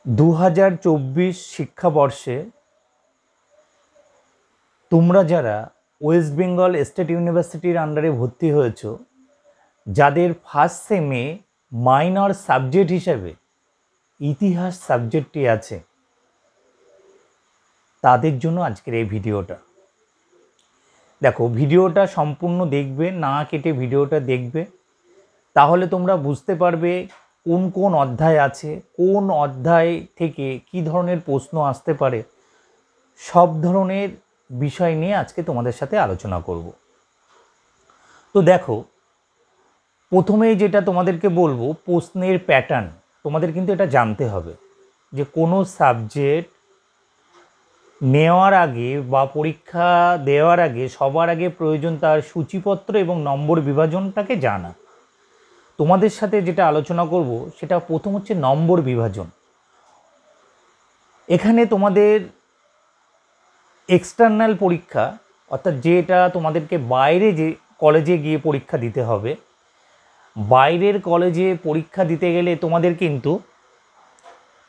2024 শিক্ষাবর্ষে তোমরা যারা ওয়েস্ট বেঙ্গল স্টেট ইউনিভার্সিটির আন্ডারে ভর্তি হয়েছ, যাদের ফার্স্ট সেমে মাইনর সাবজেক্ট হিসেবে ইতিহাস সাবজেক্টটি আছে, তাদের জন্য আজকের এই ভিডিওটা। দেখো, ভিডিওটা সম্পূর্ণ দেখবে, না কেটে ভিডিওটা দেখবে, তাহলে তোমরা বুঝতে পারবে কোন কোন অধ্যায় আছে, কোন অধ্যায় থেকে কি ধরনের প্রশ্ন আসতে পারে। সব ধরনের বিষয় নিয়ে আজকে তোমাদের সাথে আলোচনা করব। তো দেখো, প্রথমেই যেটা তোমাদেরকে বলবো, প্রশ্নের প্যাটার্ন তোমাদের কিন্তু এটা জানতে হবে যে কোনো সাবজেক্ট নেওয়ার আগে বা পরীক্ষা দেওয়ার আগে সবার আগে প্রয়োজন তার সূচিপত্র এবং নম্বর বিভাজনটাকে জানা। তোমাদের সাথে যেটা আলোচনা করব সেটা প্রথম হচ্ছে নম্বর বিভাজন। এখানে তোমাদের এক্সটার্নাল পরীক্ষা, অর্থাৎ যেটা তোমাদেরকে বাইরে যে কলেজে গিয়ে পরীক্ষা দিতে হবে, বাইরের কলেজে পরীক্ষা দিতে গেলে তোমাদের কিন্তু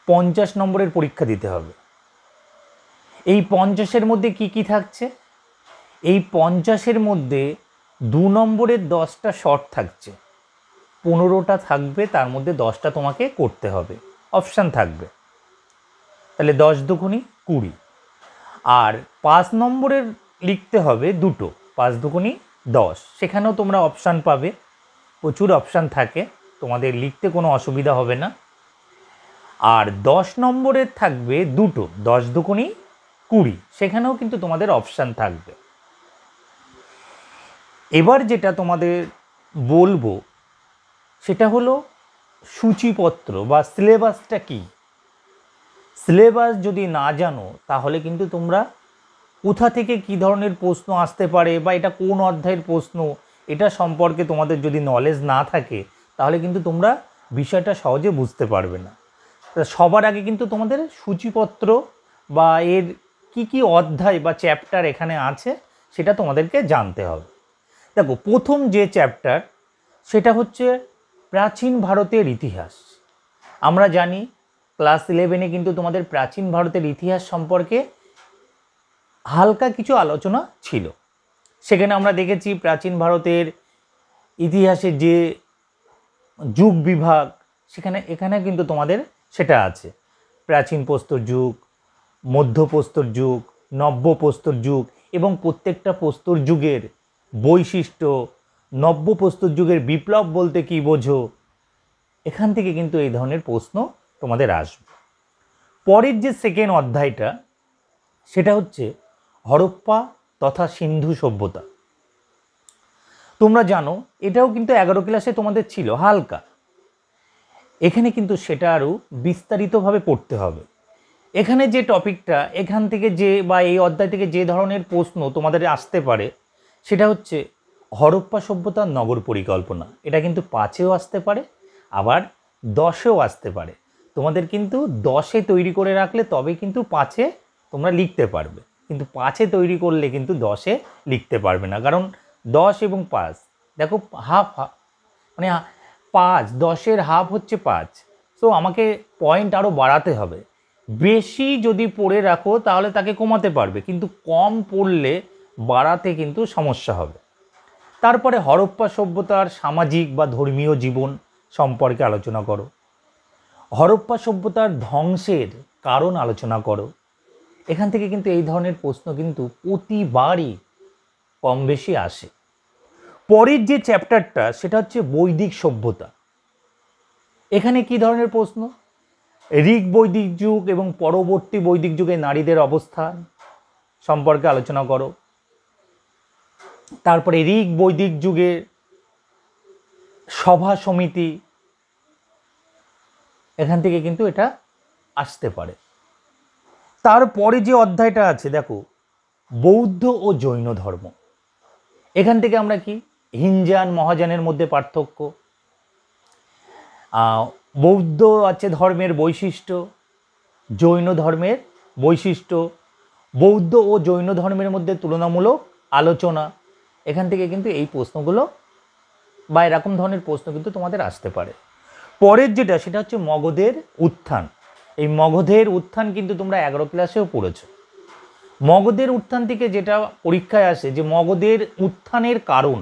50 নম্বরের পরীক্ষা দিতে হবে। এই 50-এর মধ্যে কি কি থাকছে? এই 50-এর মধ্যে 2 নম্বরের 10টা শর্ট থাকছে, 15টা থাকবে, তার মধ্যে 10টা তোমাকে করতে হবে, অপশান থাকবে। তাহলে 10 দুগুণি 20। আর 5 নম্বরের লিখতে হবে দুটো, 5 দুগুণি 10। সেখানেও তোমরা অপশান পাবে, প্রচুর অপশান থাকে, তোমাদের লিখতে কোনো অসুবিধা হবে না। আর 10 নম্বরের থাকবে দুটো, 10 দুগুণি 20, সেখানেও কিন্তু তোমাদের অপশান থাকবে। এবার যেটা তোমাদের বলবো সেটা হলো সূচিপত্র বা সিলেবাসটা কি। সিলেবাস যদি না জানো তাহলে কিন্তু তোমরা কোথা থেকে কি ধরনের প্রশ্ন আসতে পারে বা এটা কোন অধ্যায়ের প্রশ্ন, এটা সম্পর্কে তোমাদের যদি নলেজ না থাকে তাহলে কিন্তু তোমরা বিষয়টা সহজে বুঝতে পারবে না। সবার আগে কিন্তু তোমাদের সূচিপত্র বা এর কি কি অধ্যায় বা চ্যাপ্টার এখানে আছে সেটা তোমাদেরকে জানতে হবে। দেখো, প্রথম যে চ্যাপ্টার সেটা হচ্ছে প্রাচীন ভারতের ইতিহাস। আমরা জানি ক্লাস 11-এ কিন্তু তোমাদের প্রাচীন ভারতের ইতিহাস সম্পর্কে হালকা কিছু আলোচনা ছিল। সেখানে আমরা দেখেছি প্রাচীন ভারতের ইতিহাসের যে যুগ বিভাগ, এখানে কিন্তু তোমাদের সেটা আছে। প্রাচীন প্রস্তর যুগ, মধ্য প্রস্তর যুগ, নব্য প্রস্তর যুগ, এবং প্রত্যেকটা প্রস্তর যুগের বৈশিষ্ট্য, নব্য প্রস্তর যুগের বিপ্লব বলতে কী বোঝো, এখান থেকে কিন্তু এই ধরনের প্রশ্ন তোমাদের আসবে। পরের যে সেকেন্ড অধ্যায়টা সেটা হচ্ছে হরপ্পা তথা সিন্ধু সভ্যতা। তোমরা জানো এটাও কিন্তু 11 ক্লাসে তোমাদের ছিল হালকা। এখানে কিন্তু সেটা আরও বিস্তারিতভাবে পড়তে হবে। এখানে যে টপিকটা, এখান থেকে যে বা এই অধ্যায় থেকে যে ধরনের প্রশ্ন তোমাদের আসতে পারে সেটা হচ্ছে হরপ্পা সভ্যতার নগর পরিকল্পনা। এটা কিন্তু 5-এও আসতে পারে, আবার 10-এও আসতে পারে। তোমাদের কিন্তু 10-এ তৈরি করে রাখলে তবে কিন্তু 5-এ তোমরা লিখতে পারবে, কিন্তু 5-এ তৈরি করলে কিন্তু 10-এ লিখতে পারবে না। কারণ 10 এবং 5 দেখো হাফ, মানে 5, 10-এর হাফ হচ্ছে 5। সো আমাকে পয়েন্ট আরও বাড়াতে হবে। বেশি যদি পড়ে রাখো তাহলে তাকে কমাতে পারবে, কিন্তু কম পড়লে বাড়াতে কিন্তু সমস্যা হবে। তারপরে হরপ্পা সভ্যতার সামাজিক বা ধর্মীয় জীবন সম্পর্কে আলোচনা করো। হরপ্পা সভ্যতার ধ্বংসের কারণ আলোচনা করো। এখান থেকে কিন্তু এই ধরনের প্রশ্ন কিন্তু প্রতিবারই কম বেশি আসে। পরের যে চ্যাপ্টারটা সেটা হচ্ছে বৈদিক সভ্যতা। এখানে কি ধরনের প্রশ্ন? ঋগ বৈদিক যুগ এবং পরবর্তী বৈদিক যুগে নারীদের অবস্থান সম্পর্কে আলোচনা করো। তারপরে ঋগ বৈদিক যুগে সভা সমিতি, এখান থেকে কিন্তু এটা আসতে পারে। তারপরে যে অধ্যায়টা আছে দেখো, বৌদ্ধ ও জৈন ধর্ম। এখান থেকে আমরা কি হিনজান মহাযানের মধ্যে পার্থক্য, বৌদ্ধ আছে ধর্মের বৈশিষ্ট্য, জৈন ধর্মের বৈশিষ্ট্য, বৌদ্ধ ও জৈন ধর্মের মধ্যে তুলনামূলক আলোচনা। এখান থেকে কিন্তু এই প্রশ্নগুলো বা এরকম ধরনের প্রশ্ন কিন্তু তোমাদের আসতে পারে। পরের যেটা সেটা হচ্ছে মগধের উত্থান। এই মগধের উত্থান কিন্তু তোমরা 11 ক্লাসেও পড়েছো। মগধের উত্থান থেকে যেটা পরীক্ষায় আসে যে মগধের উত্থানের কারণ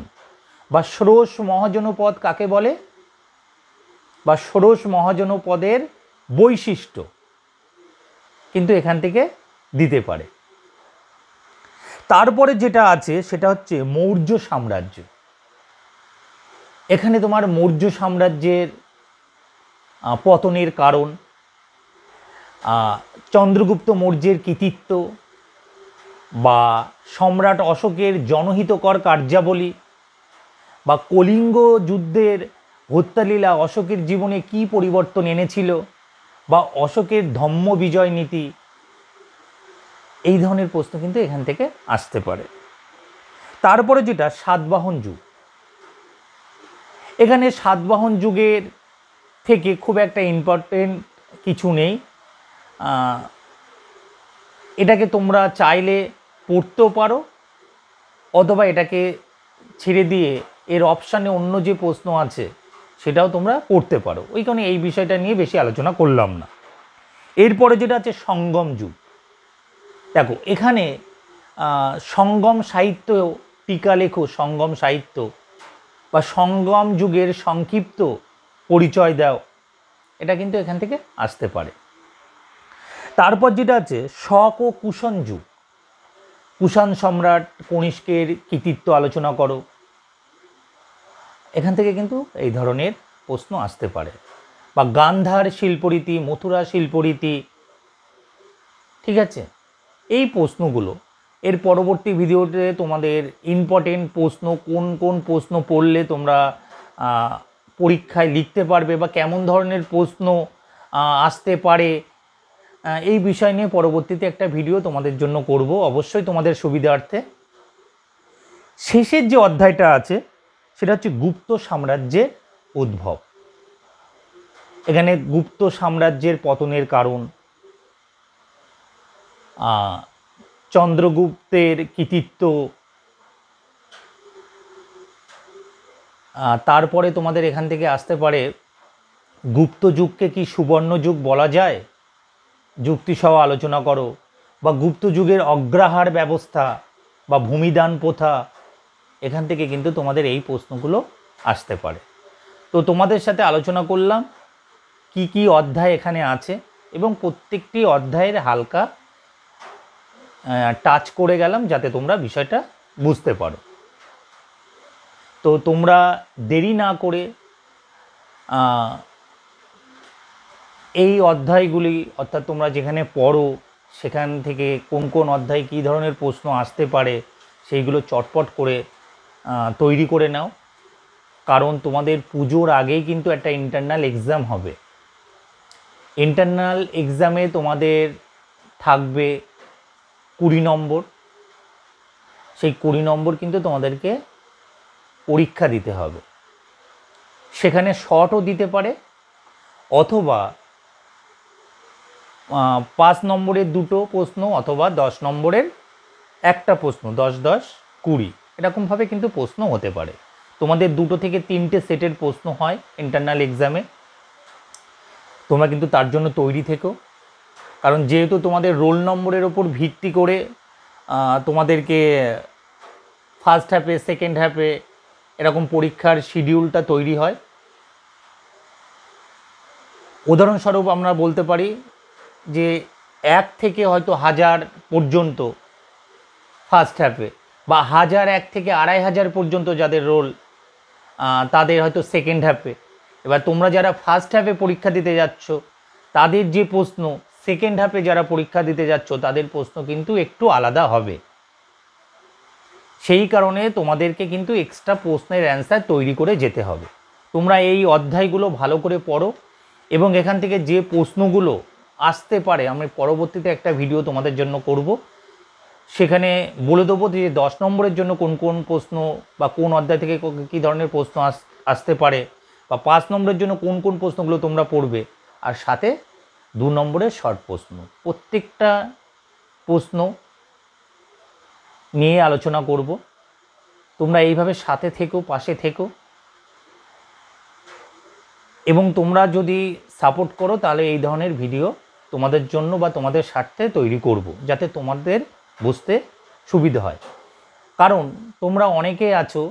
বা ষোড়শ মহাজনপদ কাকে বলে, বা ষোড়শ মহাজনপদের বৈশিষ্ট্য কিন্তু এখান থেকে দিতে পারে। তারপরে যেটা আছে সেটা হচ্ছে মৌর্য সাম্রাজ্য। এখানে তোমার মৌর্য সাম্রাজ্যের পতনের কারণ, চন্দ্রগুপ্ত মৌর্যের কৃতিত্ব বা সম্রাট অশোকের জনহিতকর কার্যাবলী বা কলিঙ্গ যুদ্ধের হত্যালীলা অশোকের জীবনে কী পরিবর্তন এনেছিল বা অশোকের ধম্ম বিজয় নীতি, এই ধরনের প্রশ্ন কিন্তু এখান থেকে আসতে পারে। তারপরে যেটা সাতবাহন যুগ, এখানে সাতবাহন যুগের থেকে খুব একটা ইম্পর্টেন্ট কিছু নেই, এটাকে তোমরা চাইলে পড়তেও পারো অথবা এটাকে ছেড়ে দিয়ে এর অপশানে অন্য যে প্রশ্ন আছে সেটাও তোমরা পড়তে পারো, ওই কারণে এই বিষয়টা নিয়ে বেশি আলোচনা করলাম না। এরপরে যেটা আছে সঙ্গম যুগ। দেখো এখানে সঙ্গম সাহিত্য, টিকা লেখো সঙ্গম সাহিত্য বা সঙ্গম যুগের সংক্ষিপ্ত পরিচয় দাও, এটা কিন্তু এখান থেকে আসতে পারে। তারপর যেটা আছে শক ও কুষাণ যুগ, কুষাণ সম্রাট কনিষ্কের কৃতিত্ব আলোচনা করো, এখান থেকে কিন্তু এই ধরনের প্রশ্ন আসতে পারে। বা গান্ধার শিল্পরীতি, মথুরা শিল্পরীতি, ঠিক আছে, এই প্রশ্নগুলো এর পরবর্তী ভিডিওতে তোমাদের ইম্পর্টেন্ট প্রশ্ন, কোন কোন প্রশ্ন পড়লে তোমরা পরীক্ষায় লিখতে পারবে বা কেমন ধরনের প্রশ্ন আসতে পারে, এই বিষয় নিয়ে পরবর্তীতে একটা ভিডিও তোমাদের জন্য করব, অবশ্যই তোমাদের সুবিধার্থে। শেষের যে অধ্যায়টা আছে সেটা হচ্ছে গুপ্ত সাম্রাজ্যের উদ্ভব। এখানে গুপ্ত সাম্রাজ্যের পতনের কারণ, চন্দ্রগুপ্তের কৃতিত্ব, তারপরে তোমাদের এখান থেকে আসতে পারে গুপ্ত যুগকে কি সুবর্ণ যুগ বলা যায়, যুক্তিসহ আলোচনা করো। বা গুপ্ত যুগের অগ্রাহার ব্যবস্থা বা ভূমিদান প্রথা, এখান থেকে কিন্তু তোমাদের এই প্রশ্নগুলো আসতে পারে। তো তোমাদের সাথে আলোচনা করলাম কি কি অধ্যায় এখানে আছে এবং প্রত্যেকটি অধ্যায়ের হালকা টাচ করে গেলাম যাতে তোমরা বিষয়টা বুঝতে পারো। তো তোমরা দেরি না করে এই অধ্যায়গুলি, অর্থাৎ তোমরা যেখানে পড়ো সেখান থেকে কোন কোন অধ্যায় কী ধরনের প্রশ্ন আসতে পারে সেইগুলো চটপট করে তৈরি করে নাও, কারণ তোমাদের পুজোর আগেই কিন্তু একটা ইন্টারনাল এক্সাম হবে। ইন্টারনাল এক্সামে তোমাদের থাকবে 20 নম্বর, সেই 20 নম্বর কিন্তু তোমাদেরকে পরীক্ষা দিতে হবে। সেখানে শর্টও দিতে পারে অথবা 5 নম্বরের 2টো প্রশ্ন অথবা 10 নম্বরের একটা প্রশ্ন, 10 10 20 এরকমভাবে কিন্তু প্রশ্ন হতে পারে। তোমাদের 2 থেকে 3টে সেটের প্রশ্ন হয় ইন্টারনাল এক্সামে, তোমরা কিন্তু তার জন্য তৈরি থেকো, কারণ যেহেতু তোমাদের রোল নম্বরের ওপর ভিত্তি করে তোমাদেরকে ফার্স্ট হাফে সেকেন্ড হাফে এরকম পরীক্ষার শিডিউলটা তৈরি হয়। উদাহরণস্বরূপ আমরা বলতে পারি যে 1 থেকে হয়তো 1000 পর্যন্ত ফার্স্ট হাফে, বা 1001 থেকে 2500 পর্যন্ত যাদের রোল তাদের হয়তো সেকেন্ড হাফে। এবার তোমরা যারা ফার্স্ট হাফে পরীক্ষা দিতে যাচ্ছ তাদের যে প্রশ্ন, সেকেন্ড হাফে যারা পরীক্ষা দিতে যাচ্ছ তাদের প্রশ্ন কিন্তু একটু আলাদা হবে। সেই কারণে তোমাদেরকে কিন্তু এক্সট্রা প্রশ্নের অ্যান্সার তৈরি করে যেতে হবে। তোমরা এই অধ্যায়গুলো ভালো করে পড়ো এবং এখান থেকে যে প্রশ্নগুলো আসতে পারে আমি পরবর্তীতে একটা ভিডিও তোমাদের জন্য করব, সেখানে বলে দেবো যে 10 নম্বরের জন্য কোন কোন প্রশ্ন বা কোন অধ্যায় থেকে কী ধরনের প্রশ্ন আসতে পারে, বা 5 নম্বরের জন্য কোন কোন প্রশ্নগুলো তোমরা পড়বে, আর সাথে 2 নম্বরের শর্ট প্রশ্ন। প্রত্যেকটা প্রশ্ন নিয়ে আলোচনা করব। তোমরা এইভাবে সাথে থেকো, পাশে থেকো, এবং তোমরা যদি সাপোর্ট করো তাহলে এই ধরনের ভিডিও তোমাদের জন্য বা তোমাদের স্বার্থে তৈরি করব, যাতে তোমাদের বুঝতে সুবিধা হয়। কারণ তোমরা অনেকেই আছো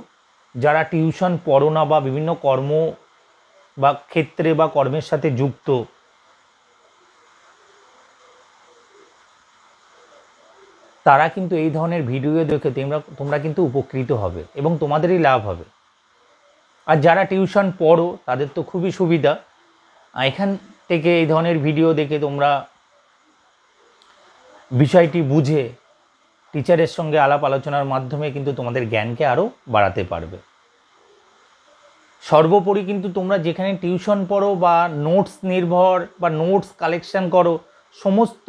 যারা টিউশন পড়ো না বা বিভিন্ন কর্ম বা ক্ষেত্রে বা কর্মের সাথে যুক্ত, তারা কিন্তু এই ধরনের ভিডিও দেখে তোমরা কিন্তু উপকৃত হবে এবং তোমাদেরই লাভ হবে। আর যারা টিউশন পড়ো তাদের তো খুবই সুবিধা, এখান থেকে এই ধরনের ভিডিও দেখে তোমরা বিষয়টি বুঝে টিচারের সঙ্গে আলাপ আলোচনার মাধ্যমে কিন্তু তোমাদের জ্ঞানকে আরও বাড়াতে পারবে। সর্বোপরি কিন্তু তোমরা যেখানে টিউশন পড়ো বা নোটস নির্ভর বা নোটস কালেকশন করো, সমস্ত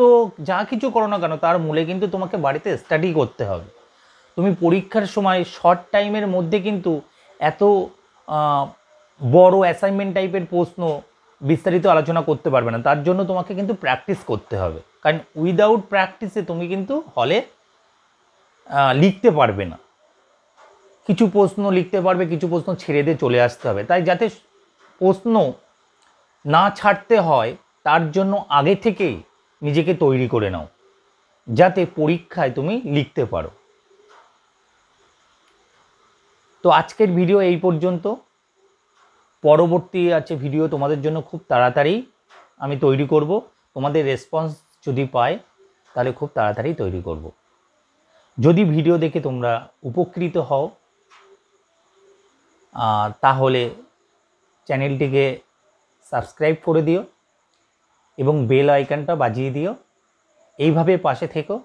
যা কিছু করো না কেন তার মূলে কিন্তু তোমাকে বাড়িতে স্টাডি করতে হবে। তুমি পরীক্ষার সময় শর্ট টাইমের মধ্যে কিন্তু এত বড় অ্যাসাইনমেন্ট টাইপের প্রশ্ন বিস্তারিত আলোচনা করতে পারবে না। তার জন্য তোমাকে কিন্তু প্র্যাকটিস করতে হবে, কারণ উইদাউট প্র্যাকটিসে তুমি কিন্তু হলে লিখতে পারবে না। কিছু প্রশ্ন লিখতে পারবে, কিছু প্রশ্ন ছেড়ে দিয়ে চলে আসতে হবে। তাই যাতে প্রশ্ন না ছাড়তে হয় তার জন্য আগে থেকেই নিজেকে তৈরি করে নাও, যাতে পরীক্ষায় তুমি লিখতে পারো। তো আজকের ভিডিও এই পর্যন্ত। পরবর্তী আছে ভিডিও তোমাদের জন্য খুব তাড়াতাড়ি আমি তৈরি করব। তোমাদের রেসপন্স যদি পাই তাহলে খুব তাড়াতাড়ি তৈরি করব। যদি ভিডিও দেখে তোমরা উপকৃত হও তাহলে চ্যানেলটিকে সাবস্ক্রাইব করে দিও এবং বেল আইকনটা বাজিয়ে দিও। এইভাবে পাশে থেকো।